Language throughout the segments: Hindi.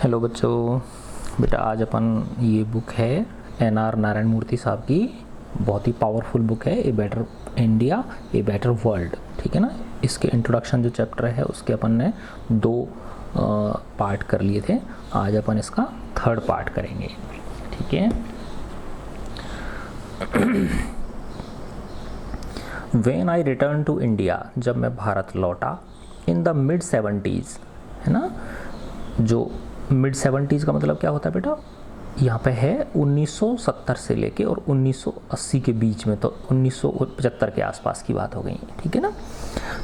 हेलो बच्चों, बेटा आज अपन ये बुक है एन.आर. नारायण मूर्ति साहब की, बहुत ही पावरफुल बुक है, a better India a better world. ठीक है ना। इसके इंट्रोडक्शन जो चैप्टर है उसके अपन ने 2 पार्ट कर लिए थे। आज अपन इसका 3rd पार्ट करेंगे। ठीक है। When I return to India, जब मैं भारत लौटा, इन द मिड 70s, है ना। जो मिड 70s का मतलब क्या होता है बेटा, यहाँ पे है 1970 से लेके और 1980 के बीच में, तो 1975 के आसपास की बात हो गई। ठीक है ना।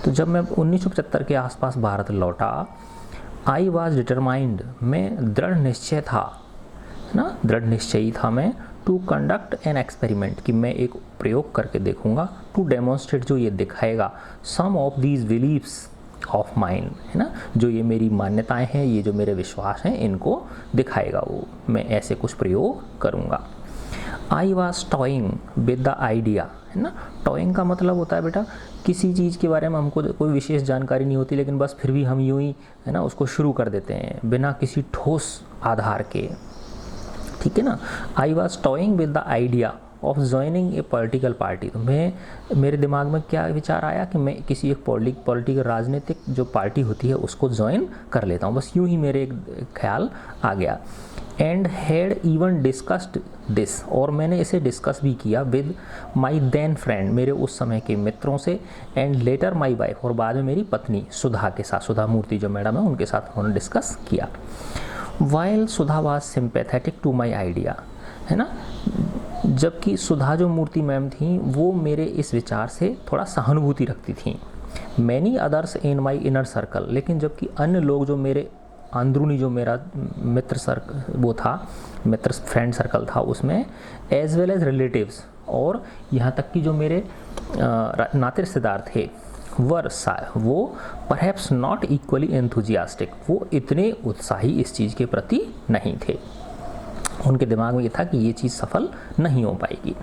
तो जब मैं 1975 के आसपास भारत लौटा, आई वॉज डिटरमाइंड, मैं दृढ़ निश्चय था, है ना, दृढ़ निश्चयी था मैं, टू कंडक्ट एन एक्सपेरिमेंट, कि मैं एक प्रयोग करके देखूंगा, टू डेमोन्स्ट्रेट, जो ये दिखाएगा, some of these beliefs of mind, है ना, जो ये मेरी मान्यताएं हैं, ये जो मेरे विश्वास हैं, इनको दिखाएगा वो, मैं ऐसे कुछ प्रयोग करूंगा। I was toing with the idea, है ना। टॉइंग का मतलब होता है बेटा, किसी चीज़ के बारे में हमको कोई विशेष जानकारी नहीं होती, लेकिन बस फिर भी हम यूं ही, है ना, उसको शुरू कर देते हैं बिना किसी ठोस आधार के। ठीक है ना। I was toing with the idea of joining A political party, तो मेरे दिमाग में क्या विचार आया कि मैं किसी एक पॉलिटिकल राजनीतिक जो पार्टी होती है उसको ज्वाइन कर लेता हूँ, बस यूं ही मेरे एक ख्याल आ गया। And had even discussed this, और मैंने इसे डिस्कस भी किया विद माई देन फ्रेंड, मेरे उस समय के मित्रों से, एंड लेटर माई वाइफ, और बाद में मेरी पत्नी सुधा के साथ, सुधा मूर्ति जो मैडम है उनके साथ उन्होंने डिस्कस किया। While Sudha was sympathetic to my idea, है ना, जबकि सुधा जो मूर्ति मैम थी वो मेरे इस विचार से थोड़ा सहानुभूति रखती थी। Many others in my inner circle, लेकिन जबकि अन्य लोग जो मेरे अंदरूनी, जो मेरा मित्र सर्कल वो था, मित्र फ्रेंड सर्कल था उसमें, एज वेल एज रिलेटिव्स, और यहाँ तक कि जो मेरे नाते रिश्तेदार थे, वो परहैप्स नॉट इक्वली एंथुजियास्टिक, वो इतने उत्साही इस चीज़ के प्रति नहीं थे। उनके दिमाग में ये था कि ये चीज़ सफल नहीं हो पाएगी।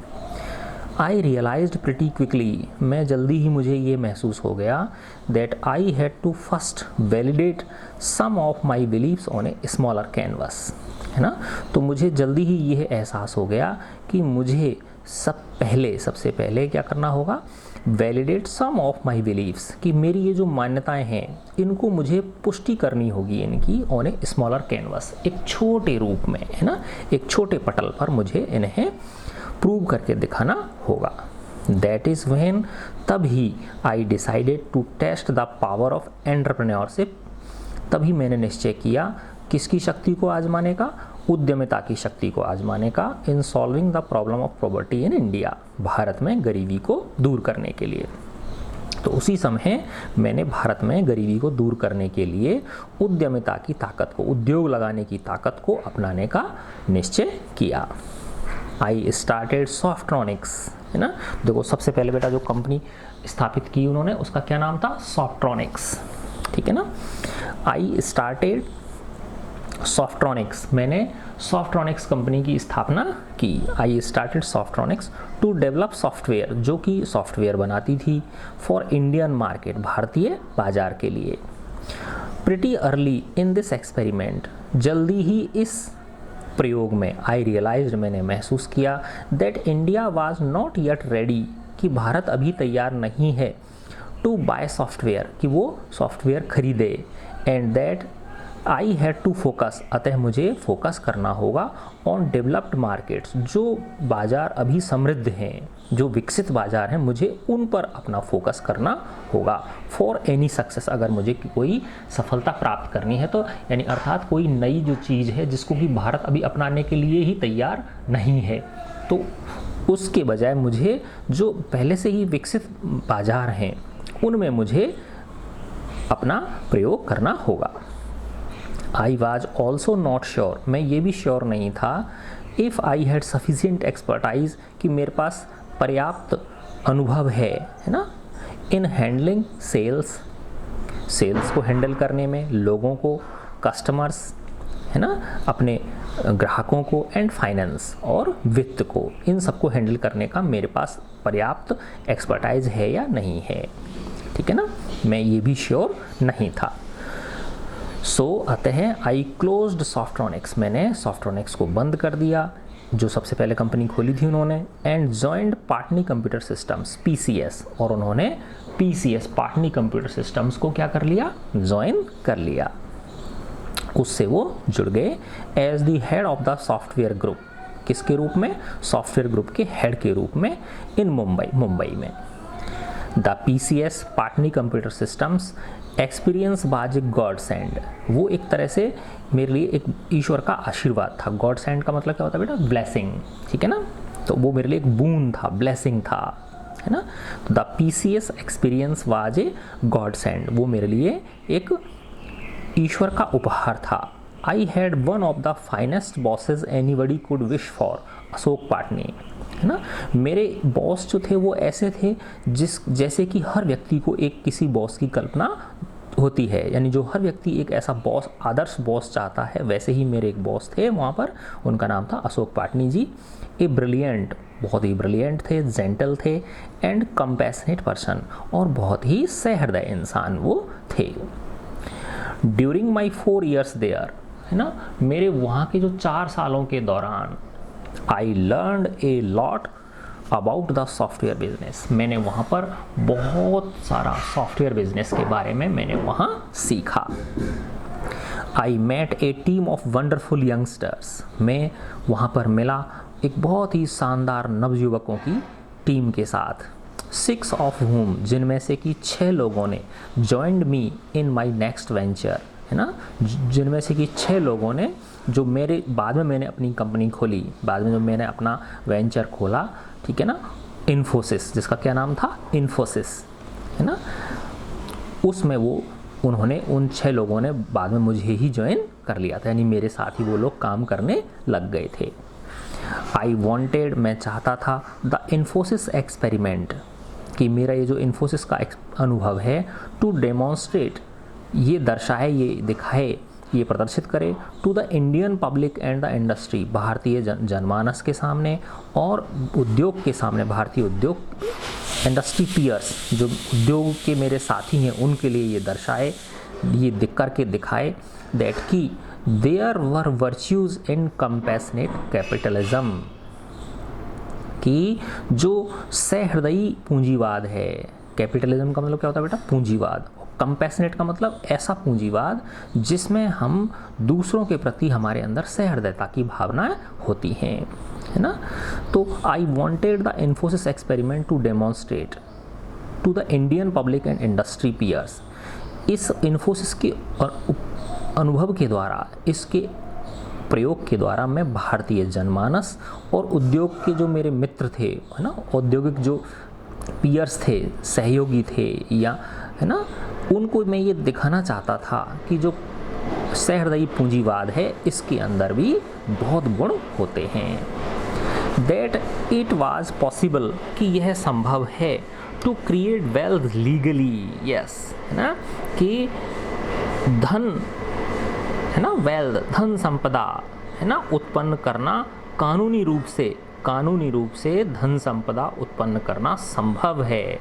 आई रियलाइज्ड प्रिटी क्विकली, मैं जल्दी ही मुझे ये महसूस हो गया, that I had to first validate some of my beliefs on a smaller canvas, है ना। तो मुझे जल्दी ही यह एहसास हो गया कि मुझे सबसे पहले क्या करना होगा, validate some of my beliefs, कि मेरी ये जो मान्यताएं हैं इनको मुझे पुष्टि करनी होगी इनकी, ऑन ए स्मॉलर कैनवस, एक छोटे रूप में, है ना, एक छोटे पटल पर मुझे इन्हें प्रूव करके दिखाना होगा। दैट इज़ व्हेन, तभी I decided to test the power of entrepreneurship, तभी मैंने निश्चय किया किसकी शक्ति को आजमाने का, उद्यमिता की शक्ति को आजमाने का, in solving the problem of poverty in India, Bharat में गरीबी को दूर करने के लिए। तो उसी समय मैंने भारत में गरीबी को दूर करने के लिए उद्यमिता की ताकत को, उद्योग लगाने की ताकत को अपनाने का निश्चय किया। आई स्टार्टेड सॉफ्ट्रॉनिक्स, है ना। देखो सबसे पहले बेटा जो कंपनी स्थापित की उन्होंने, उसका क्या नाम था, सॉफ्ट्रॉनिक्स। ठीक है ना। आई स्टार्टेड सॉफ्ट्रॉनिक्स, मैंने सॉफ्ट्रॉनिक्स कंपनी की स्थापना की। I started Softronics to develop software, जो कि सॉफ्टवेयर बनाती थी फॉर इंडियन मार्केट, भारतीय बाजार के लिए। Pretty early in this experiment, जल्दी ही इस प्रयोग में, आई रियलाइज्ड, मैंने महसूस किया, that India was not yet ready, कि भारत अभी तैयार नहीं है, टू बाय सॉफ्टवेयर, कि वो सॉफ्टवेयर खरीदे, and that I had to focus, अतः मुझे फोकस करना होगा, ऑन डेवलप्ड मार्केट्स, जो बाजार अभी समृद्ध हैं, जो विकसित बाजार हैं, मुझे उन पर अपना फोकस करना होगा, फॉर एनी सक्सेस, अगर मुझे कोई सफलता प्राप्त करनी है तो, यानी अर्थात कोई नई जो चीज़ है जिसको कि भारत अभी अपनाने के लिए ही तैयार नहीं है, तो उसके बजाय मुझे जो पहले से ही विकसित बाजार हैं उनमें मुझे अपना प्रयोग करना होगा। I was also not sure, मैं ये भी श्योर नहीं था, if I had sufficient expertise, कि मेरे पास पर्याप्त अनुभव है ना, इन हैंडलिंग सेल्स को हैंडल करने में, लोगों को, कस्टमर्स, है ना, अपने ग्राहकों को, एंड फाइनेंस, और वित्त को, इन सबको हैंडल करने का मेरे पास पर्याप्त एक्सपर्टाइज है या नहीं है। ठीक है ना, मैं ये भी श्योर नहीं था। अतः आई क्लोज्ड सॉफ्ट्रॉनिक्स, मैंने सॉफ्ट्रॉनिक्स को बंद कर दिया, जो सबसे पहले कंपनी खोली थी उन्होंने, and joined Patni computer systems PCS, और उन्होंने पीसीएस पाटनी कंप्यूटर सिस्टम्स को क्या कर लिया, ज्वाइन कर लिया, उससे वो जुड़ गए as the head of the software group, किसके रूप में, सॉफ्टवेयर ग्रुप के हेड के रूप में, इन मुंबई में। The PCS Patni computer systems experience was a godsend, वो एक तरह से मेरे लिए एक ईश्वर का आशीर्वाद था। गॉड सेंड का मतलब क्या होता है बेटा, ब्लेसिंग, ठीक है ना, तो वो मेरे लिए एक बून था, ब्लेसिंग था, है ना। तो the PCS experience was a godsend, वो मेरे लिए एक ईश्वर का उपहार था। I had one of the finest bosses anybody could wish for, Ashok Patni, है ना। मेरे बॉस जो थे वो ऐसे थे जैसे कि हर व्यक्ति को एक किसी बॉस की कल्पना होती है, यानी जो हर व्यक्ति एक ऐसा बॉस, आदर्श बॉस चाहता है, वैसे ही मेरे एक बॉस थे वहाँ पर, उनका नाम था अशोक पाटनी जी। ए ब्रिलियंट, बहुत ही ब्रिलियंट थे, जेंटल थे, एंड कंपैशनेट पर्सन, और बहुत ही सहृदय इंसान वो थे। ड्यूरिंग माई 4 years देयर, है ना, मेरे वहाँ के जो 4 सालों के दौरान, I learn a lot about the software business, मैंने वहाँ पर बहुत सारा सॉफ्टवेयर बिजनेस के बारे में मैंने वहाँ सीखा। I met a team of wonderful youngsters, मैं वहाँ पर मिला एक बहुत ही शानदार नवयुवकों की टीम के साथ। 6 ऑफ whom, जिनमें से कि 6 लोगों ने joined me in my next venture, है ना, जिनमें से कि 6 लोगों ने, जो मेरे बाद में मैंने अपनी कंपनी खोली, बाद में जो मैंने अपना वेंचर खोला, ठीक है ना, इन्फोसिस, जिसका क्या नाम था, इन्फोसिस, है ना, उसमें उन्होंने उन 6 लोगों ने बाद में मुझे ही ज्वाइन कर लिया था, यानी मेरे साथ ही वो लोग काम करने लग गए थे। आई वॉन्टेड, मैं चाहता था, द इन्फोसिस एक्सपेरिमेंट, कि मेरा ये जो इन्फोसिस का अनुभव है, टू डेमोन्स्ट्रेट, ये दर्शाए, ये दिखाए, ये प्रदर्शित करे, to the Indian public and the industry, भारतीय जनमानस के सामने और उद्योग के सामने, भारतीय उद्योग, इंडस्ट्री पीयर्स, जो उद्योग के मेरे साथी हैं, उनके लिए ये दर्शाए, ये करके दिखाए, दैट की there were virtues in compassionate capitalism, कि जो सहृदयी पूंजीवाद है, कैपिटलिज्म का मतलब क्या होता है बेटा, पूंजीवाद, कंपैशनेट का मतलब ऐसा पूंजीवाद जिसमें हम दूसरों के प्रति हमारे अंदर सहृदयता की भावनाएं होती हैं, है ना। तो I wanted the Infosys experiment to demonstrate to the Indian public and industry peers, इस इन्फोसिस के अनुभव के द्वारा, इसके प्रयोग के द्वारा मैं भारतीय जनमानस और उद्योग के जो मेरे मित्र थे, है ना, औद्योगिक जो पीयर्स थे, सहयोगी थे, या है ना, उनको मैं ये दिखाना चाहता था कि जो सहृदयी पूंजीवाद है, इसके अंदर भी बहुत गुण होते हैं। दैट इट वाज पॉसिबल, कि यह संभव है, to create wealth legally, yes, है ना, कि धन, है ना, वेल्थ, धन संपदा, है ना, उत्पन्न करना कानूनी रूप से धन संपदा उत्पन्न करना संभव है,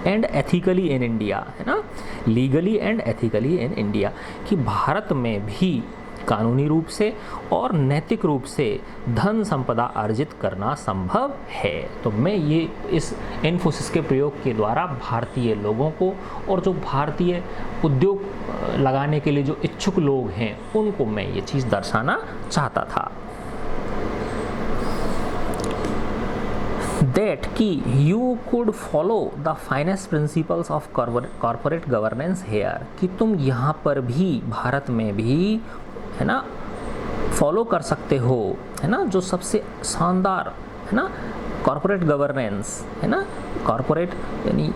एंड एथिकली इन इंडिया, है ना, legally and ethically in India, कि भारत में भी कानूनी रूप से और नैतिक रूप से धन संपदा अर्जित करना संभव है। तो मैं ये इस इन्फोसिस के प्रयोग के द्वारा भारतीय लोगों को और जो भारतीय उद्योग लगाने के लिए जो इच्छुक लोग हैं, उनको मैं ये चीज़ दर्शाना चाहता था। दैट कि you could follow the finest principles of corporate governance here, कि तुम यहाँ पर भी, भारत में भी, है ना, फॉलो कर सकते हो, है ना, जो सबसे शानदार, है ना, कॉर्पोरेट गवर्नेंस, है ना, कॉर्पोरेट यानी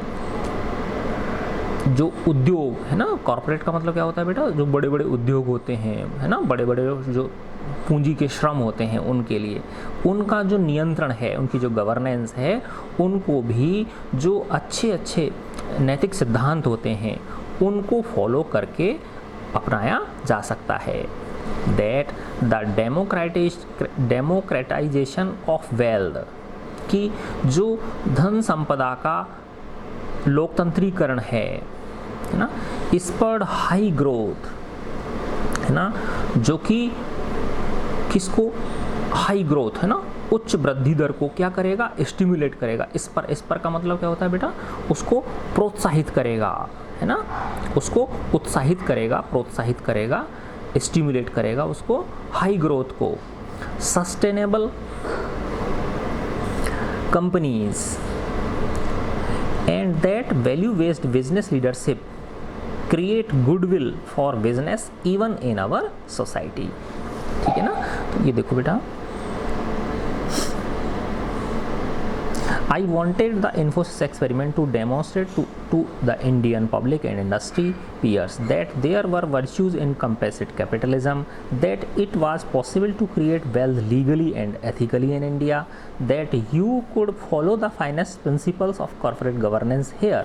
जो उद्योग, है ना, कॉर्पोरेट का मतलब क्या होता है बेटा, जो बड़े बड़े उद्योग होते हैं, है ना, बड़े बड़े जो पूंजी के श्रम होते हैं, उनके लिए उनका जो नियंत्रण है, उनकी जो गवर्नेंस है, उनको भी जो अच्छे अच्छे नैतिक सिद्धांत होते हैं, उनको फॉलो करके अपनाया जा सकता है। That the democratisation of wealth, कि जो धन संपदा का लोकतंत्रीकरण है ना, स्पर्ड हाई ग्रोथ, है ना, जो कि किसको, हाई ग्रोथ, है ना, उच्च वृद्धि दर को क्या करेगा, स्टिमुलेट करेगा। इस पर का मतलब क्या होता है बेटा, उसको प्रोत्साहित करेगा, है ना, उसको उत्साहित करेगा, प्रोत्साहित करेगा, स्टिमुलेट करेगा उसको, हाई ग्रोथ को। Sustainable companies and that value based business leadership create goodwill for business even in our society. ठीक है ना, तो ये देखो बेटा, I wanted the Infosys experiment to demonstrate to the Indian public and industry peers that there were virtues in compassionate capitalism, that it was possible to create wealth legally and ethically in India, that you could follow the finest principles of corporate governance here,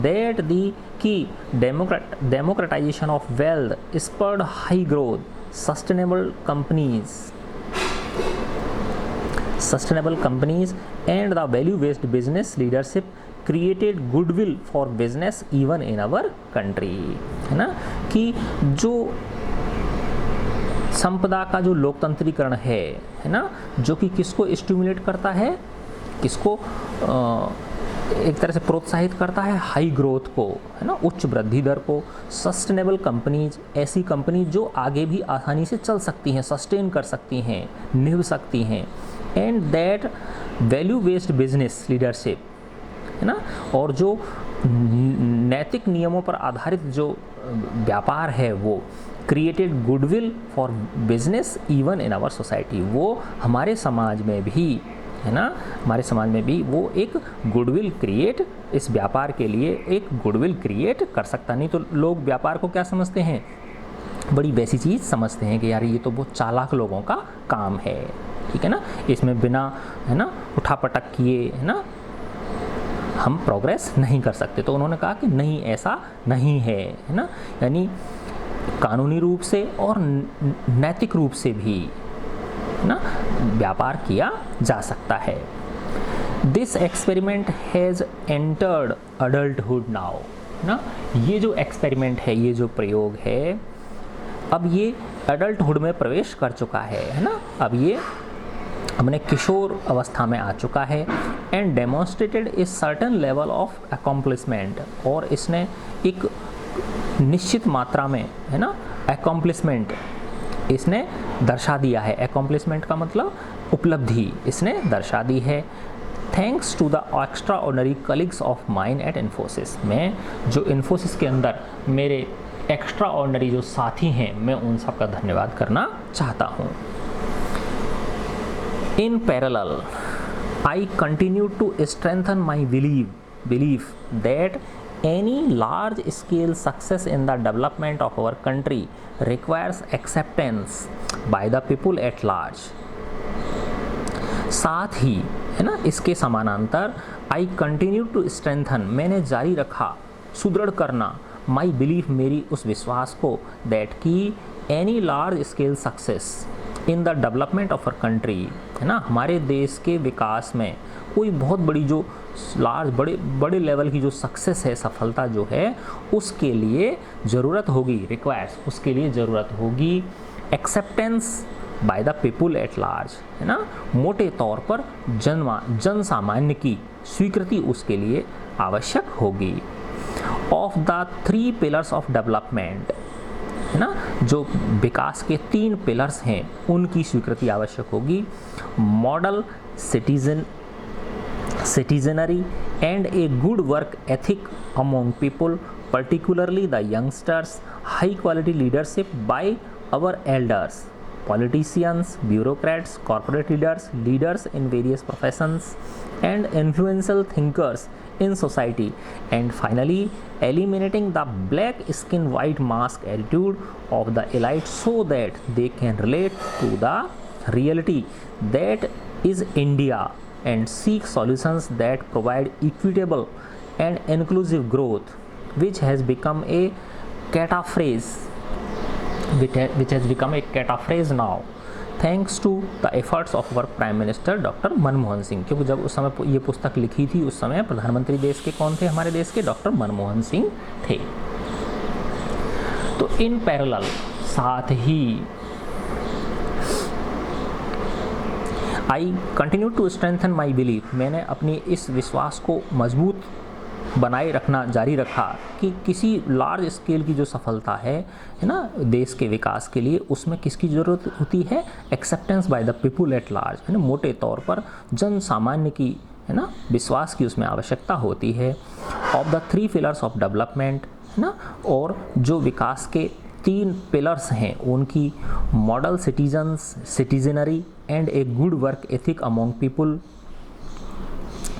that the key democratization of wealth spurred high growth, sustainable companies and the value based business leadership created goodwill for business even in our country। है ना, कि जो संपदा का जो लोकतंत्रीकरण है ना, जो कि किसको स्टिमुलेट करता है, किसको एक तरह से प्रोत्साहित करता है, हाई ग्रोथ को, है ना, उच्च वृद्धि दर को। सस्टेनेबल कंपनीज, ऐसी कंपनी जो आगे भी आसानी से चल सकती हैं, सस्टेन कर सकती हैं, निभ सकती हैं। And that value based business leadership, है ना, और जो नैतिक नियमों पर आधारित जो व्यापार है वो created goodwill for business even in our society, वो हमारे समाज में भी, है ना, हमारे समाज में भी वो एक गुडविल क्रिएट, इस व्यापार के लिए एक गुडविल क्रिएट कर सकता। नहीं तो लोग व्यापार को क्या समझते हैं, बड़ी वैसी चीज़ समझते हैं कि यार ये तो बहुत चालाक लोगों का काम है। ठीक है ना, इसमें बिना, है ना, उठापटक किए, है ना, हम प्रोग्रेस नहीं कर सकते। तो उन्होंने कहा कि नहीं, ऐसा नहीं है, है ना, यानी कानूनी रूप से और नैतिक रूप से भी, है ना, व्यापार किया जा सकता है। This experiment has entered adulthood now, ना, ये जो एक्सपेरिमेंट है, ये जो प्रयोग है, अब ये अडल्टहुड में प्रवेश कर चुका है ना, अब ये अपने किशोर अवस्था में आ चुका है। And demonstrated a certain level of accomplishment, और इसने एक निश्चित मात्रा में, है ना, अकॉम्प्लिशमेंट इसने दर्शा दिया है। अकॉम्प्लिशमेंट का मतलब उपलब्धि इसने दर्शा दी है। Thanks to the extraordinary colleagues of mine at Infosys, मैं जो इन्फोसिस के अंदर मेरे एक्स्ट्रा ऑर्डिनरी जो साथी हैं, मैं उन सब का धन्यवाद करना चाहता हूँ। In parallel I continue to strengthen my belief that any large scale success in the development of our country requires acceptance by the people at large। साथ ही, है ना, इसके समानांतर I continue to strengthen, मैंने जारी रखा, सुदृढ़ करना, my belief, मेरी उस विश्वास को, that कि any large scale success in the development of our country, है ना, हमारे देश के विकास में कोई बहुत बड़ी जो लार्ज, बड़े लेवल की जो सक्सेस है, सफलता जो है, उसके लिए ज़रूरत होगी, रिक्वायर्स, उसके लिए ज़रूरत होगी acceptance by the people at large, है ना, मोटे तौर पर जन सामान्य की स्वीकृति उसके लिए आवश्यक होगी। Of the 3 pillars of development, है ना, जो विकास के 3 पिलर्स हैं उनकी स्वीकृति आवश्यक होगी। Model citizenry and a good work ethic among people, particularly the youngsters, high quality leadership by our elders, politicians, bureaucrats, corporate leaders in various professions, and influential thinkers in society, and finally eliminating the black skin white mask attitude of the elite so that they can relate to the reality that is India and seek solutions that provide equitable and inclusive growth, which has become a catchphrase now thanks to the efforts of our Prime Minister Dr. Manmohan Singh. क्योंकि जब उस समय ये पुस्तक लिखी थी, उस समय प्रधानमंत्री देश के कौन थे, हमारे देश के डॉक्टर मनमोहन सिंह थे। तो इन पैरेलल साथ ही I continue to strengthen my belief, मैंने अपनी इस विश्वास को मजबूत बनाए रखना जारी रखा कि किसी लार्ज स्केल की जो सफलता है ना देश के विकास के लिए, उसमें किसकी ज़रूरत होती है, acceptance by the people at large, है ना, मोटे तौर पर जन सामान्य की, है ना, विश्वास की उसमें आवश्यकता होती है। Of the 3 pillars of development, है ना, और जो विकास के 3 पिलर्स हैं उनकी, model citizens, citizenry and a good work ethic among people,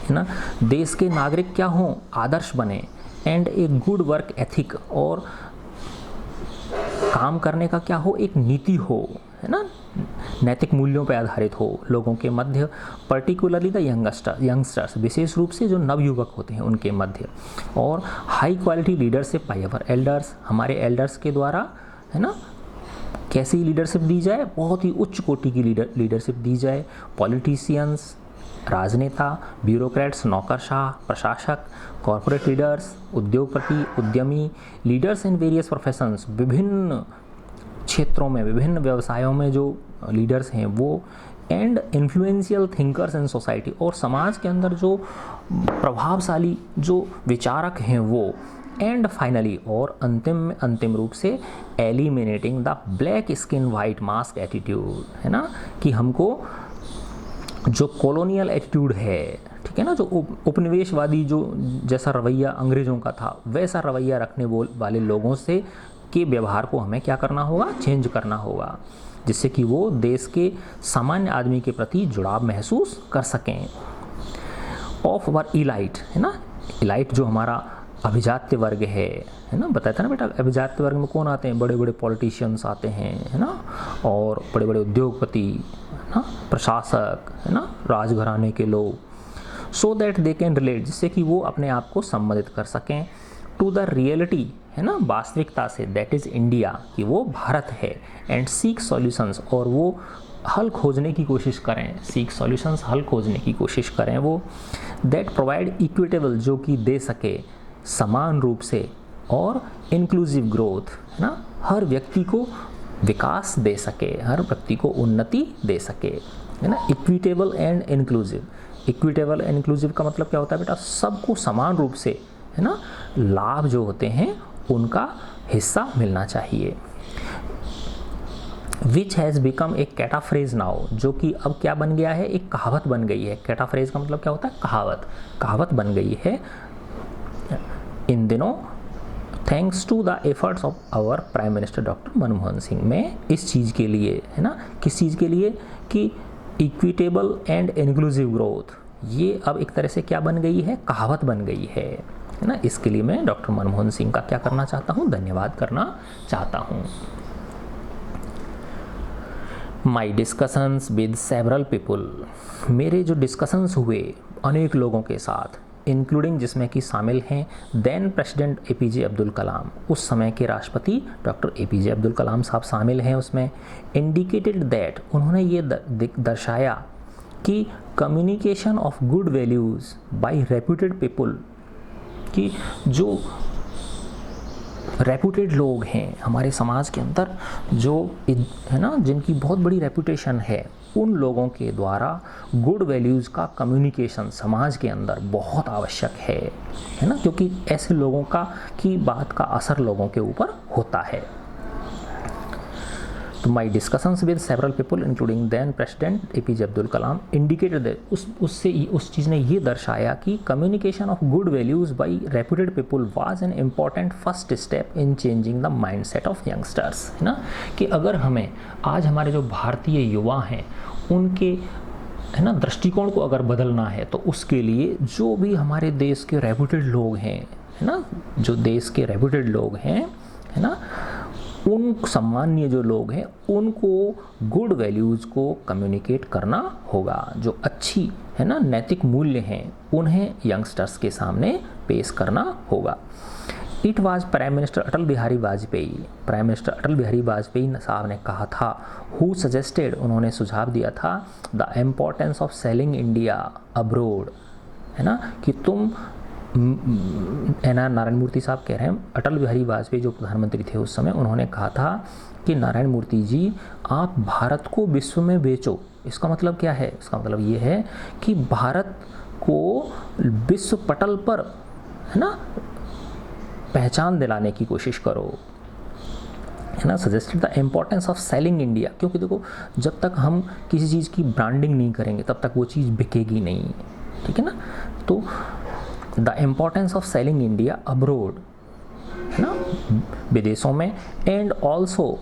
है ना, देश के नागरिक क्या हों, आदर्श बने, and a good work ethic, और काम करने का क्या हो, एक नीति हो, है ना, नैतिक मूल्यों पर आधारित हो लोगों के मध्य, पर्टिकुलरली द यंगस्टर्स, विशेष रूप से जो नवयुवक होते हैं उनके मध्य, और high quality leadership by our elders, हमारे एल्डर्स के द्वारा, है ना, कैसी लीडरशिप दी जाए, बहुत ही उच्च कोटि की लीडरशिप दी जाए। पॉलिटिशियंस, राजनेता, ब्यूरोक्रेट्स, नौकरशाह, प्रशासक, कॉरपोरेट लीडर्स, उद्योगपति, उद्यमी, लीडर्स इन वेरियस प्रोफेशंस, विभिन्न क्षेत्रों में, विभिन्न व्यवसायों में जो लीडर्स हैं वो, and influential thinkers in society, और समाज के अंदर जो प्रभावशाली जो विचारक हैं वो, एंड फाइनली, और अंतिम रूप से, eliminating the black skin white mask attitude, है ना, कि हमको जो कॉलोनियल एटीट्यूड है, ठीक है ना, जो उपनिवेशवादी जो जैसा रवैया अंग्रेज़ों का था वैसा रवैया रखने वाले लोगों से के व्यवहार को हमें क्या करना होगा, चेंज करना होगा, जिससे कि वो देश के सामान्य आदमी के प्रति जुड़ाव महसूस कर सकें। ऑफ वर इलाइट, है ना, इलाइट जो हमारा अभिजात्य वर्ग है ना, बताया था ना बेटा, अभिजात्य वर्ग में कौन आते हैं, बड़े बड़े पॉलिटिशियंस आते हैं, है ना, और बड़े बड़े उद्योगपति, है ना, प्रशासक, है ना, राजघराने के लोग, so that they can relate, जिससे कि वो अपने आप को संबंधित कर सकें, टू द रियलिटी, है ना, वास्तविकता से, दैट इज़ इंडिया, कि वो भारत है, एंड सीक सॉल्यूशंस, और वो हल खोजने की कोशिश करें, सीक सॉल्यूशंस, हल खोजने की कोशिश करें वो, दैट प्रोवाइड इक्विटेबल, जो कि दे सके समान रूप से, और इंक्लूसिव ग्रोथ, है ना, हर व्यक्ति को विकास दे सके, हर व्यक्ति को उन्नति दे सके, है ना, equitable and inclusive. Equitable and inclusive का मतलब क्या होता है बेटा, सबको समान रूप से, है ना, लाभ जो होते हैं उनका हिस्सा मिलना चाहिए। Which has become a catchphrase now, जो कि अब क्या बन गया है, एक कहावत बन गई है। कैटाफ्रेज का मतलब क्या होता है, कहावत, कहावत बन गई है इन दिनों, thanks to the efforts of our prime minister doctor Manmohan Singh, में इस चीज़ के लिए, है ना, किस चीज़ के लिए, कि इक्विटेबल एंड इंक्लूसिव ग्रोथ, ये अब एक तरह से क्या बन गई है, कहावत बन गई है ना। इसके लिए मैं डॉक्टर मनमोहन सिंह का क्या करना चाहता हूँ, धन्यवाद करना चाहता हूँ। माई डिस्कशंस विद सेवरल पीपुल, मेरे जो डिस्कशंस हुए अनेक लोगों के साथ, इंक्लूडिंग जिसमें कि शामिल हैं देन प्रेसिडेंट APJ अब्दुल कलाम, उस समय के राष्ट्रपति डॉक्टर APJ अब्दुल कलाम साहब शामिल हैं उसमें। इंडिकेटेड दैट, उन्होंने ये दर्शाया कि communication of good values by reputed people, कि जो रेप्यूटेड लोग हैं हमारे समाज के अंदर, जो है ना, जिनकी बहुत बड़ी रेपुटेशन है, उन लोगों के द्वारा गुड वैल्यूज़ का कम्युनिकेशन समाज के अंदर बहुत आवश्यक है ना, क्योंकि ऐसे लोगों का की बात का असर लोगों के ऊपर होता है। तो my discussions with several people including then president APJ Abdul Kalam indicated, उस चीज़ ने ये दर्शाया कि communication of good values by reputed people was an important first step in changing the mindset of youngsters, है ना, कि अगर हमें आज हमारे जो भारतीय युवा हैं उनके, है ना, दृष्टिकोण को अगर बदलना है, तो उसके लिए जो भी हमारे देश के रेप्यूटेड लोग हैं, है ना, जो देश के रेप्यूटेड लोग हैं, है ना, उन सम्मानीय जो लोग हैं उनको गुड वैल्यूज़ को कम्युनिकेट करना होगा, जो अच्छी, है ना, नैतिक मूल्य हैं उन्हें यंगस्टर्स के सामने पेश करना होगा। It was prime minister Atal Bihari Vajpayee, prime minister Atal Bihari Vajpayee साहब ने कहा था, हु सजेस्टेड, उन्होंने सुझाव दिया था, the importance of selling India abroad, है ना, कि तुम NR नारायण मूर्ति साहब कह रहे हैं, अटल बिहारी वाजपेयी जो प्रधानमंत्री थे उस समय, उन्होंने कहा था कि नारायण मूर्ति जी आप भारत को विश्व में बेचो। इसका मतलब क्या है? इसका मतलब ये है कि भारत को विश्व पटल पर, है ना, पहचान दिलाने की कोशिश करो, है ना। Suggested the importance of selling India, क्योंकि देखो जब तक हम किसी चीज़ की ब्रांडिंग नहीं करेंगे तब तक वो चीज़ बिकेगी नहीं, ठीक है ना। तो the importance of selling India abroad, है ना, विदेशों में, and also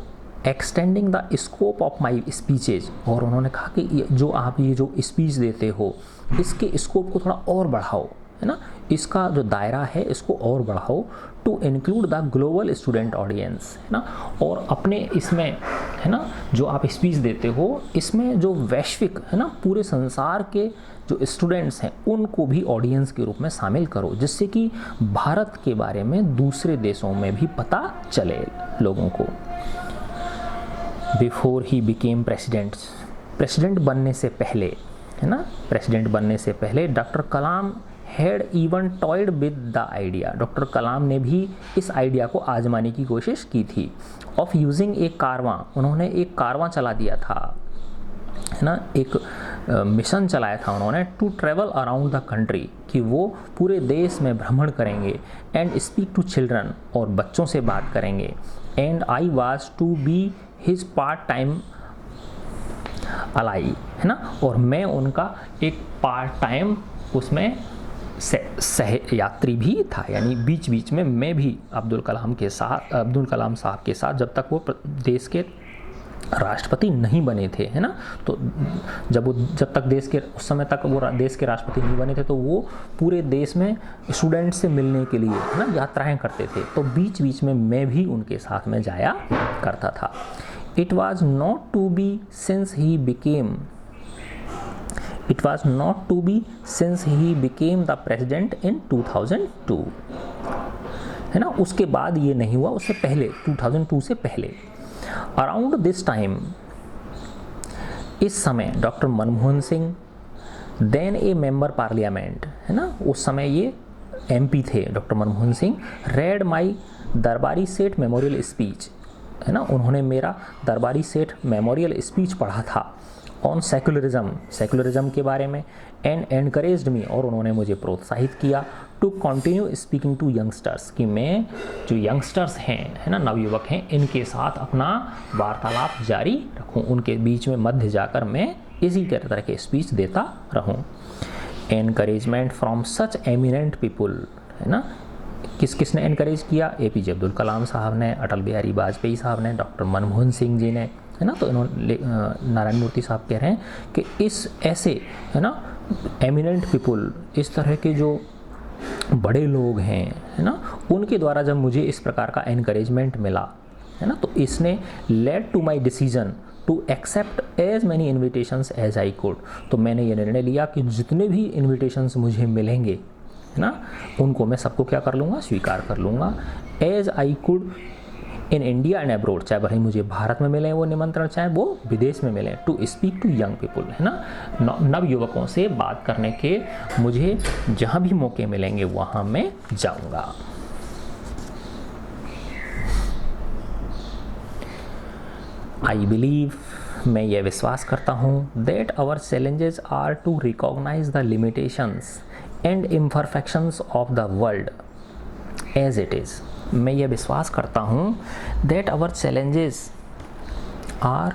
extending the scope of my speeches, और उन्होंने कहा कि जो आप ये जो स्पीच देते हो इसके स्कोप को थोड़ा और बढ़ाओ, है ना, इसका जो दायरा है इसको और बढ़ाओ, to include the global student audience, है ना, और अपने इसमें, है ना, जो आप स्पीच देते हो इसमें जो वैश्विक, है ना, पूरे संसार के जो स्टूडेंट्स हैं उनको भी ऑडियंस के रूप में शामिल करो, जिससे कि भारत के बारे में दूसरे देशों में भी पता चले लोगों को। बिफोर ही बिकेम प्रेसिडेंट बनने से पहले, है ना, प्रेसिडेंट बनने से पहले doctor Kalam had even toyed with the idea, doctor Kalam ने भी इस आइडिया को आजमाने की कोशिश की थी, ऑफ यूजिंग ए कारवां, उन्होंने एक कारवां चला दिया था, है ना, एक मिशन चलाया था उन्होंने, to travel around the country, कि वो पूरे देश में भ्रमण करेंगे, एंड स्पीक टू चिल्ड्रन, और बच्चों से बात करेंगे, and I was to be his part time ally, है ना, और मैं उनका एक पार्ट टाइम उसमें सह यात्री भी था, यानी बीच बीच में मैं भी अब्दुल कलाम साहब के साथ, जब तक वो देश के राष्ट्रपति नहीं बने थे, है ना, तो जब तक देश के उस समय तक वो देश के राष्ट्रपति नहीं बने थे तो वो पूरे देश में स्टूडेंट से मिलने के लिए, है ना, यात्राएं करते थे, तो बीच बीच में मैं भी उनके साथ में जाया करता था। It was not to be since he became the president in 2002, है ना, उसके बाद ये नहीं हुआ, उससे पहले 2002 से पहले। अराउंड दिस टाइम, इस समय doctor Manmohan Singh, then a member parliament, है ना, उस समय ये MP थे doctor Manmohan Singh, read my Darbari Seth memorial speech, है ना, उन्होंने मेरा दरबारी सेठ मेमोरियल स्पीच पढ़ा था, ऑन सेकुलरिज्म के बारे में, एंड एनकरेज्ड मी, और उन्होंने मुझे प्रोत्साहित किया, to continue speaking to youngsters, कि मैं जो यंगस्टर्स हैं, है ना, नवयुवक हैं, इनके साथ अपना वार्तालाप जारी रखूं, उनके बीच में मध्य जाकर मैं इसी तरह के स्पीच देता रहूं। Encouragement from such eminent people, है ना, किसने एनकरेज किया? APJ अब्दुल कलाम साहब ने, अटल बिहारी वाजपेयी साहब ने, डॉक्टर मनमोहन सिंह जी ने, है ना, तो इन्होंने नारायण मूर्ति साहब कह रहे हैं कि इस ऐसे, है ना, एमिनेंट पीपुल, इस तरह के जो बड़े लोग हैं, है ना, उनके द्वारा जब मुझे इस प्रकार का एनकरेजमेंट मिला, है ना, तो इसने led to my decision to accept as many invitations as I could, तो मैंने ये निर्णय लिया कि जितने भी इन्विटेशंस मुझे मिलेंगे, है ना, उनको मैं सबको क्या कर लूँगा? स्वीकार कर लूँगा। As I could in India and abroad, चाहे भले मुझे भारत में मिले वो निमंत्रण, चाहे वो विदेश में मिले, to speak to young people, है ना, नव युवकों से बात करने के मुझे जहाँ भी मौके मिलेंगे वहाँ मैं जाऊँगा। आई बिलीव, मैं ये विश्वास करता हूँ, that our challenges are to recognise the limitations and imperfections of the world as it is, मैं ये विश्वास करता हूँ that our challenges are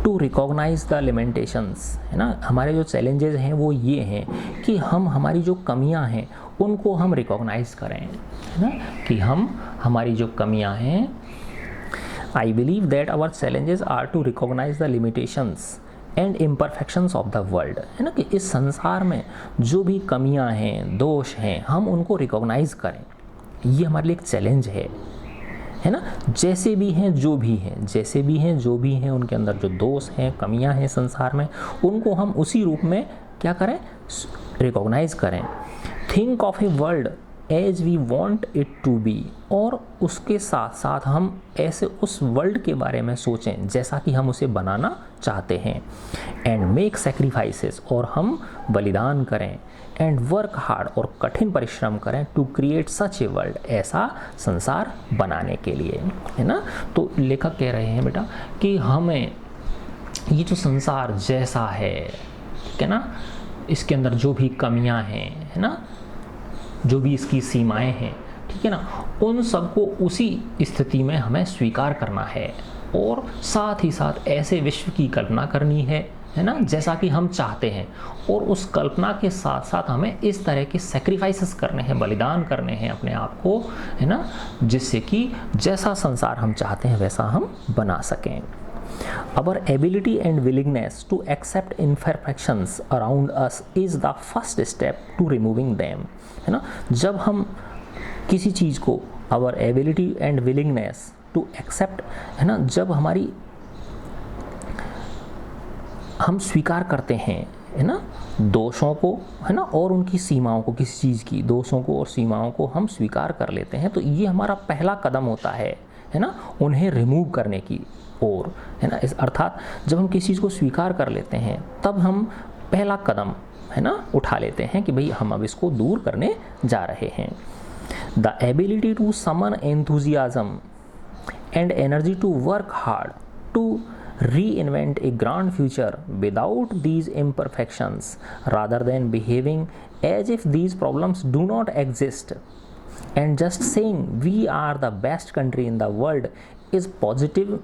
to recognise the limitations, है ना, हमारे जो चैलेंजेस हैं वो ये हैं कि हम हमारी जो कमियां हैं उनको हम रिकॉग्नाइज करें, है ना, कि हम हमारी जो कमियां हैं, I believe that our challenges are to recognise the limitations and imperfections of the world, है ना, कि इस संसार में जो भी कमियां हैं, दोष हैं, हम उनको रिकॉग्नाइज करें, ये हमारे लिए एक चैलेंज है ना, जैसे भी हैं जो भी हैं उनके अंदर जो दोष हैं, कमियां हैं संसार में, उनको हम उसी रूप में क्या करें? रिकॉग्नाइज करें। Think of a world as we want it to be, और उसके साथ साथ हम ऐसे उस वर्ल्ड के बारे में सोचें जैसा कि हम उसे बनाना चाहते हैं। एंड मेक सेक्रीफाइसेस, और हम बलिदान करें। एंड वर्क हार्ड, और कठिन परिश्रम करें to create such a world, ऐसा संसार बनाने के लिए, है ना। तो लेखक कह रहे हैं बेटा कि हमें ये जो संसार जैसा है, ठीक है ना, इसके अंदर जो भी कमियां हैं, है ना, जो भी इसकी सीमाएं हैं, ठीक है ना, उन सबको उसी स्थिति में हमें स्वीकार करना है, और साथ ही साथ ऐसे विश्व की कल्पना करनी है ना, जैसा कि हम चाहते हैं। और उस कल्पना के साथ साथ हमें इस तरह के सेक्रीफाइसेस करने हैं, बलिदान करने हैं अपने आप को, है ना, जिससे कि जैसा संसार हम चाहते हैं वैसा हम बना सकें। Our ability and willingness to accept imperfections around us is the first step to removing them, है ना। जब हम किसी चीज़ को, our ability and willingness to accept, है ना, जब हम स्वीकार करते हैं, है ना, दोषों को, है ना, और उनकी सीमाओं को, किसी चीज़ की दोषों को और सीमाओं को हम स्वीकार कर लेते हैं, तो ये हमारा पहला कदम होता है ना, उन्हें रिमूव करने की ओर, है ना। इस अर्थात जब हम किसी चीज़ को स्वीकार कर लेते हैं तब हम पहला कदम, है ना, उठा लेते हैं कि भाई हम अब इसको दूर करने जा रहे हैं। The ability to summon enthusiasm and energy to work hard to reinvent a grand future without these imperfections, rather than behaving as if these problems do not exist and just saying we are the best country in the world is positivism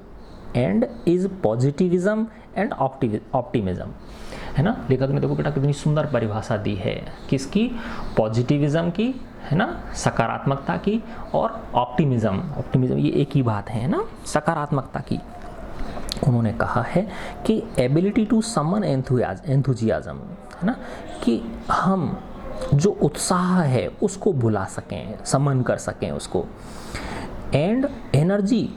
and optimism, है ना। लेखक ने देखो बेटा कितनी सुंदर परिभाषा दी है किसकी, पॉजिटिविज्म की, है ना, सकारात्मकता की, और ऑप्टिमिज्म ये एक ही बात है ना, सकारात्मकता की। उन्होंने कहा है कि एबिलिटी टू समन एंथुजियाज्म, है ना, कि हम जो उत्साह है उसको बुला सकें, समन कर सकें उसको। And energy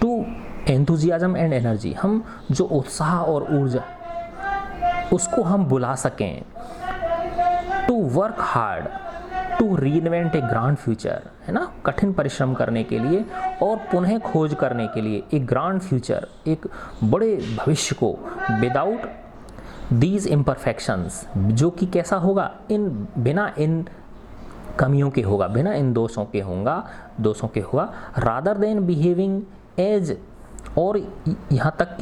to enthusiasm and energy, हम जो उत्साह और ऊर्जा उसको हम बुला सकें। To work hard to reinvent a grand future, है ना, कठिन परिश्रम करने के लिए और पुनः खोज करने के लिए एक ग्रांड फ्यूचर, एक बड़े भविष्य को, विदाउट दीज इम्परफेक्शंस, जो कि कैसा होगा, बिना इन कमियों के होगा, बिना इन दोषों के होगा। रादर देन बिहेविंग एज, और यहाँ तक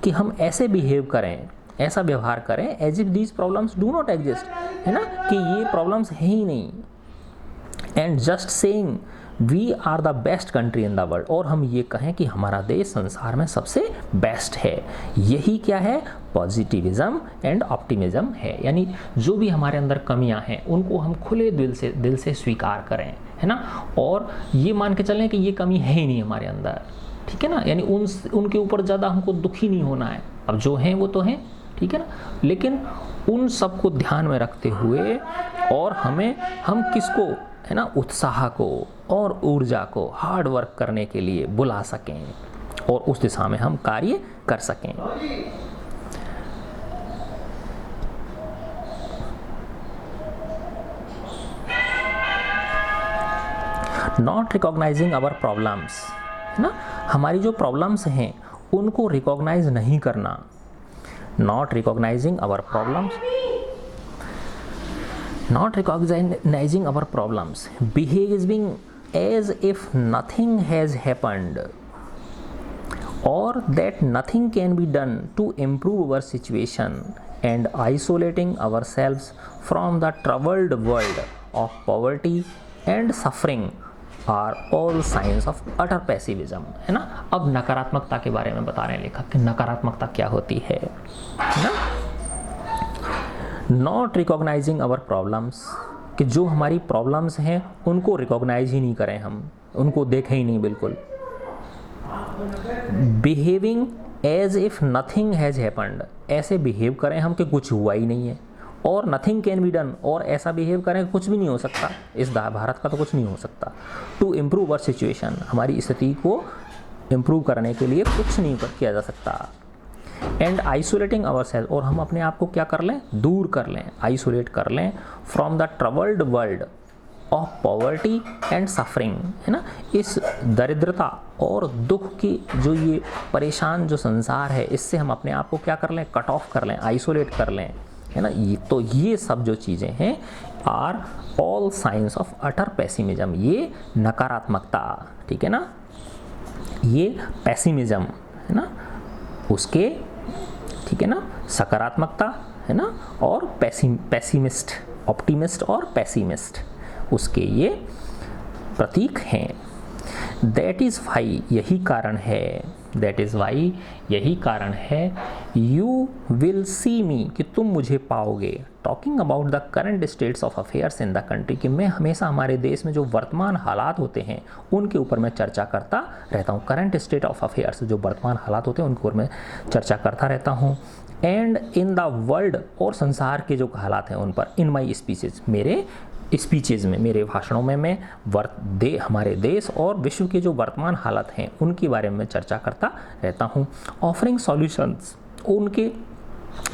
कि हम ऐसे बिहेव करें, ऐसा व्यवहार करें as if these problems do not exist, है ना, कि ये प्रॉब्लम्स हैं ही नहीं। And just saying we are the best country in the world, और हम ये कहें कि हमारा देश संसार में सबसे बेस्ट है। यही क्या है, पॉजिटिविज्म एंड ऑप्टिमिज्म है। यानी जो भी हमारे अंदर कमियां हैं उनको हम खुले दिल से स्वीकार करें, है ना, और ये मान के चलें कि ये कमी है ही नहीं हमारे अंदर, ठीक है ना। यानी उनके ऊपर ज़्यादा हमको दुखी नहीं होना है, अब जो हैं वो तो हैं, ठीक है ना, लेकिन उन सबको ध्यान में रखते हुए और हम किसको, है ना, उत्साह को और ऊर्जा को हार्ड वर्क करने के लिए बुला सकें और उस दिशा में हम कार्य कर सकें। नॉट रिकॉग्नाइजिंग आवर प्रॉब्लम्स, है ना, हमारी जो प्रॉब्लम्स हैं उनको रिकॉग्नाइज नहीं करना। Not recognising our problems, not recognizing our problems, behaving as if nothing has happened or that nothing can be done to improve our situation, and isolating ourselves from the troubled world of poverty and suffering are all signs of utter pessimism, है ना। अब नकारात्मकता के बारे में बता रहे हैं लेखक कि नकारात्मकता क्या होती है ना। नॉट रिकॉग्नाइजिंग आवर प्रॉब्लम्स, कि जो हमारी प्रॉब्लम्स हैं उनको रिकॉग्नाइज ही नहीं करें, हम उनको देखें ही नहीं बिल्कुल। Behaving as if nothing has happened, ऐसे बिहेव करें हम कि कुछ हुआ ही नहीं है। और नथिंग कैन बी डन, और ऐसा बिहेव करें कि कुछ भी नहीं हो सकता, इस भारत का तो कुछ नहीं हो सकता। टू इम्प्रूव अवर सिचुएशन, हमारी स्थिति को इम्प्रूव करने के लिए कुछ नहीं किया जा सकता। एंड आइसोलेटिंग आवर सेल्फ, और हम अपने आप को क्या कर लें, दूर कर लें, आइसोलेट कर लें from the troubled world of poverty and suffering, है ना, इस दरिद्रता और दुख की जो ये परेशान जो संसार है, इससे हम अपने आप को क्या कर लें, कट ऑफ कर लें, आइसोलेट कर लें, है ना। ये तो ये सब जो चीज़ें हैं are all signs of utter pessimism, ये नकारात्मकता, ठीक है ना, ये पेसिमिज्म, है ना, उसके, ठीक है ना, सकारात्मकता, है ना, और पेसिमिस्ट, ऑप्टिमिस्ट और पेसिमिस्ट, उसके ये प्रतीक हैं। दैट इज़ वाई, यही कारण है, दैट इज़ वाई, यही कारण है, यू विल सी मी, कि तुम मुझे पाओगे, talking about the current states of affairs in the country, कि मैं हमेशा हमारे देश में जो वर्तमान हालात होते हैं उनके ऊपर मैं चर्चा करता रहता हूँ। करंट स्टेट ऑफ अफेयर्स, जो वर्तमान हालात होते हैं उनके ऊपर मैं चर्चा करता रहता हूँ। एंड इन द वर्ल्ड, और संसार के जो हालात हैं उन पर, इन माई स्पीचेज, मेरे स्पीचेज़ में, मेरे भाषणों में मैं हमारे देश और विश्व के जो वर्तमान हालत हैं उनके बारे में चर्चा करता रहता हूँ। ऑफरिंग सॉल्यूशंस, उनके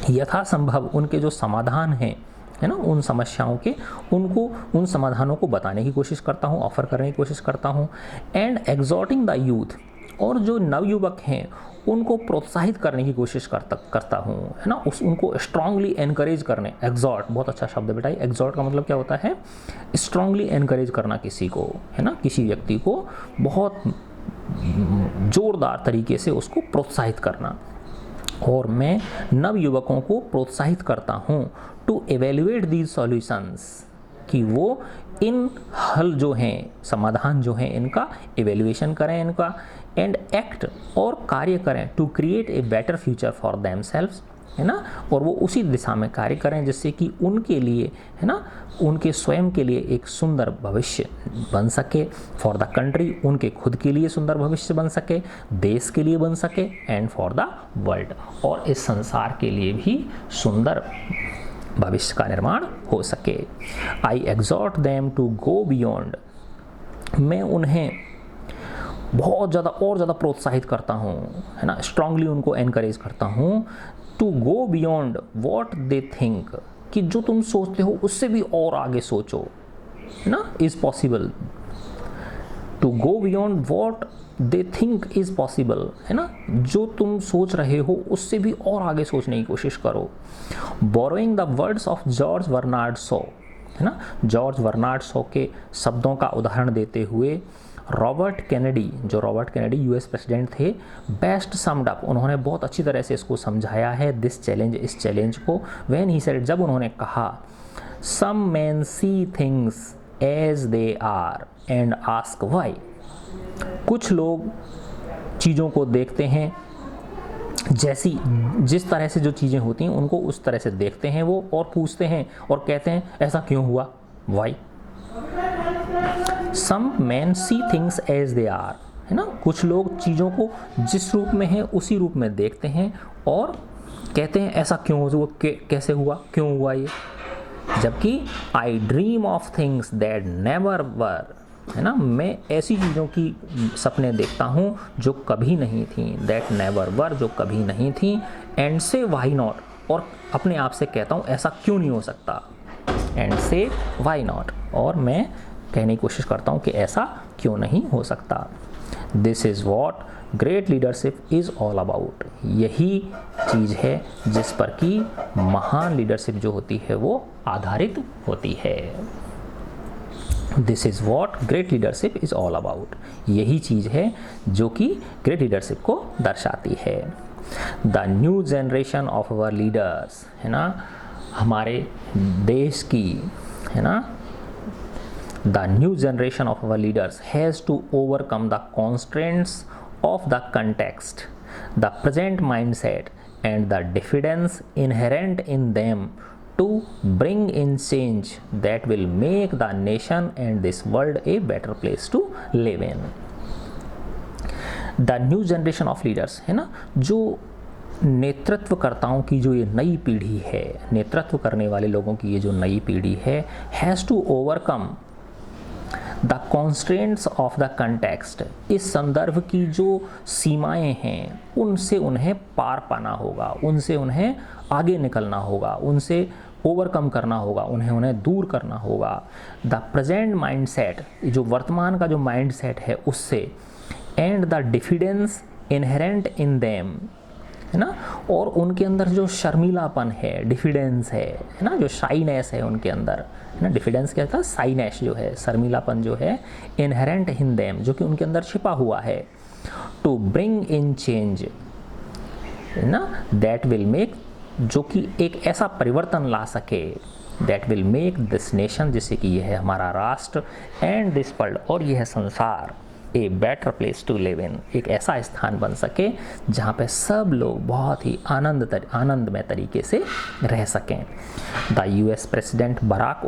यथासंभव उनके जो समाधान हैं, है ना, उन समस्याओं के, उनको, उन समाधानों को बताने की कोशिश करता हूँ, ऑफर करने की कोशिश करता हूँ। एंड एग्जॉर्टिंग द यूथ, और जो नवयुवक हैं उनको प्रोत्साहित करने की कोशिश करता हूँ, है ना, उनको स्ट्रांगली एनकरेज करने, एग्जॉर्ट बहुत अच्छा शब्द है बेटा, एग्जॉर्ट का मतलब क्या होता है, स्ट्रांगली एनकरेज करना किसी को, है ना, किसी व्यक्ति को बहुत जोरदार तरीके से उसको प्रोत्साहित करना। और मैं नवयुवकों को प्रोत्साहित करता हूँ टू एवेल्युएट दीज सॉल्यूशंस, कि वो इन हल जो हैं, समाधान जो हैं, इनका एवेल्युएशन करें, इनका, एंड एक्ट, और कार्य करें, to create a better future for themselves, है ना, और वो उसी दिशा में कार्य करें जिससे कि उनके लिए, है ना, उनके स्वयं के लिए एक सुंदर भविष्य बन सके, फॉर द कंट्री, उनके खुद के लिए सुंदर भविष्य बन सके, देश के लिए बन सके, एंड फॉर द वर्ल्ड, और इस संसार के लिए भी सुंदर भविष्य का निर्माण हो सके। आई exert them to go beyond, मैं उन्हें बहुत ज़्यादा और ज़्यादा प्रोत्साहित करता हूँ, है ना, स्ट्रांगली उनको एनकरेज करता हूँ, to go beyond what they think, कि जो तुम सोचते हो उससे भी और आगे सोचो, है ना, is possible, to go beyond what they think is possible, है ना, जो तुम सोच रहे हो उससे भी और आगे सोचने की कोशिश करो। Borrowing the words of George Bernard Shaw, है ना, जॉर्ज बर्नार्ड शॉ के शब्दों का उदाहरण देते हुए रॉबर्ट कैनेडी, जो रॉबर्ट कैनेडी यूएस प्रेसिडेंट थे, बेस्ट समड अप, उन्होंने बहुत अच्छी तरह से इसको समझाया है, दिस चैलेंज, इस चैलेंज को, व्हेन ही सेड, जब उन्होंने कहा, some men see things as they are and ask why, कुछ लोग चीज़ों को देखते हैं जैसी, जिस तरह से जो चीज़ें होती हैं उनको उस तरह से देखते हैं वो, और पूछते हैं और कहते हैं ऐसा क्यों हुआ, why. Some men see things as they are, है ना, कुछ लोग चीज़ों को जिस रूप में है उसी रूप में देखते हैं और कहते हैं ऐसा क्यों हुआ, कैसे हुआ, क्यों हुआ ये। जबकि I dream of things that never were, है ना, मैं ऐसी चीज़ों की सपने देखता हूँ जो कभी नहीं थी, दैट नेवर वर, जो कभी नहीं थी, एंड से वाई नॉट, और अपने आप से कहता हूँ ऐसा क्यों नहीं हो सकता, एंड से वाई नॉट, और मैं कहने की कोशिश करता हूँ कि ऐसा क्यों नहीं हो सकता। This is what great leadership is all about, यही चीज़ है जिस पर कि महान लीडरशिप जो होती है वो आधारित होती है। This is what great leadership is all about, यही चीज़ है जो कि ग्रेट लीडरशिप को दर्शाती है। The new generation of our leaders, है ना, हमारे देश की, है ना, the new generation of our leaders has to overcome the constraints of the context, the present mindset, and the diffidence inherent in them to bring in change that will make the nation and this world a better place to live in. The new generation of leaders, है ना, जो नेतृत्वकर्ताओं की जो ये नई पीढ़ी है, नेतृत्व करने वाले लोगों की ये जो नई पीढ़ी है, has to overcome the constraints of the context, इस संदर्भ की जो सीमाएं हैं उनसे उन्हें पार पाना होगा, उनसे उन्हें आगे निकलना होगा, उनसे ओवरकम करना होगा, उन्हें दूर करना होगा। द प्रेजेंट माइंडसेट, जो वर्तमान का जो माइंडसेट है उससे, and the diffidence inherent in them, है ना, और उनके अंदर जो शर्मीलापन है, डिफिडेंस है ना, जो शाइनेस है उनके अंदर, है ना, डिफिडेंस क्या था, शाइनेस जो है, शर्मीलापन जो है, इनहेरेंट इन देम, जो कि उनके अंदर छिपा हुआ है, टू ब्रिंग इन चेंज, है ना, दैट विल मेक, जो कि एक ऐसा परिवर्तन ला सके, that will make this nation, जिससे कि यह है हमारा राष्ट्र, एंड दिस वर्ल्ड, और यह संसार, a better place to live in, एक ऐसा स्थान बन सके जहाँ पे सब लोग बहुत ही आनंदमय तरीके से रह सकें। The US president Barack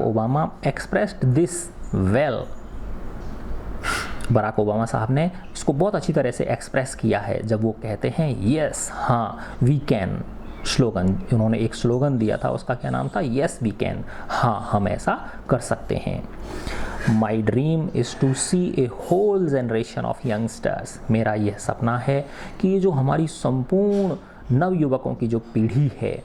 Obama expressed this well, Barack Obama साहब ने इसको बहुत अच्छी तरह से एक्सप्रेस किया है जब वो कहते हैं यस, हाँ, वी कैन, स्लोगन, उन्होंने एक स्लोगन दिया था, उसका क्या नाम था, यस वी कैन, हाँ हम ऐसा कर सकते हैं। My dream is to see a whole generation of youngsters, मेरा यह सपना है कि ये जो हमारी संपूर्ण नवयुवकों की जो पीढ़ी है,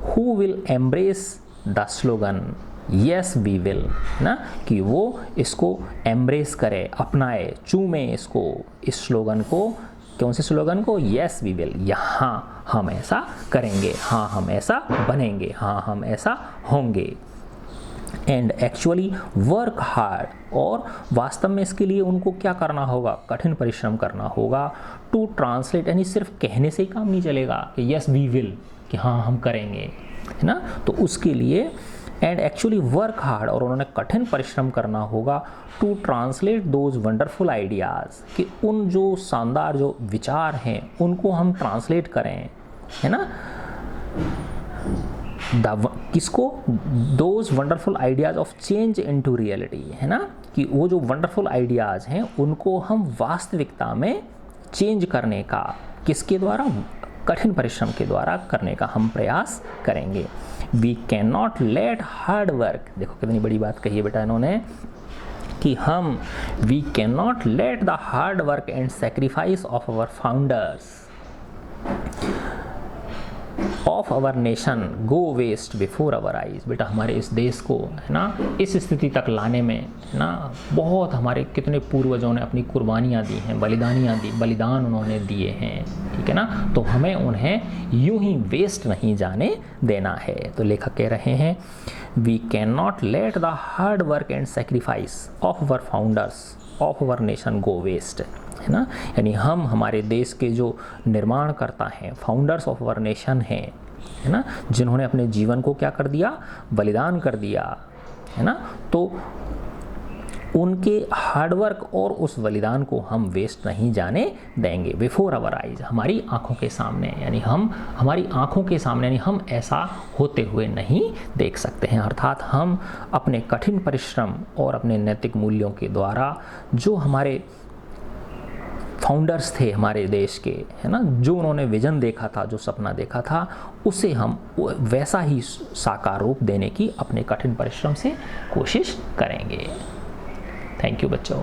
who will embrace the slogan yes we will, ना, कि वो इसको एम्ब्रेस करे, अपनाए, चूमे इसको, इस स्लोगन को, कौन से स्लोगन को, यस वी विल, यहाँ हम ऐसा करेंगे, हाँ हम ऐसा बनेंगे, हाँ हम ऐसा होंगे। एंड एक्चुअली वर्क हार्ड, और वास्तव में इसके लिए उनको क्या करना होगा, कठिन परिश्रम करना होगा। टू ट्रांसलेट, यानी सिर्फ कहने से ही काम नहीं चलेगा कि यस वी विल, कि हाँ हम करेंगे, है ना, तो उसके लिए एंड एक्चुअली वर्क हार्ड, और उन्होंने कठिन परिश्रम करना होगा, to translate those wonderful ideas, कि उन जो शानदार जो विचार हैं उनको हम ट्रांसलेट करें, है ना, किसको, those wonderful ideas of change into reality, है ना, कि वो जो वंडरफुल आइडियाज़ हैं उनको हम वास्तविकता में चेंज करने का, किसके द्वारा, कठिन परिश्रम के द्वारा करने का हम प्रयास करेंगे। We can not let hard work, देखो कितनी बड़ी बात कही है बेटा इन्होंने, कि हम, we can not let the hard work and sacrifice of our founders of our nation go waste before our eyes, बेटा हमारे इस देश को, है ना, इस स्थिति तक लाने में, है ना, बहुत हमारे कितने पूर्वजों ने अपनी कुर्बानियाँ दी हैं, बलिदान उन्होंने दिए हैं, ठीक है ना, तो हमें उन्हें यूं ही वेस्ट नहीं जाने देना है। तो लेखक कह रहे हैं we can not let the hard work and sacrifice of our founders of our nation go waste, है ना, यानी हम हमारे देश के जो निर्माणकर्ता हैं, फाउंडर्स ऑफ आवर नेशन हैं, है ना, जिन्होंने अपने जीवन को क्या कर दिया, बलिदान कर दिया, है ना, तो उनके हार्डवर्क और उस बलिदान को हम वेस्ट नहीं जाने देंगे। बिफोर आवर आइज, हमारी आंखों के सामने, यानी हमारी आंखों के सामने, यानी हम ऐसा होते हुए नहीं देख सकते हैं। अर्थात हम अपने कठिन परिश्रम और अपने नैतिक मूल्यों के द्वारा, जो हमारे फाउंडर्स थे हमारे देश के, है ना, जो उन्होंने विजन देखा था, जो सपना देखा था, उसे हम वैसा ही साकार रूप देने की अपने कठिन परिश्रम से कोशिश करेंगे। थैंक यू बच्चों।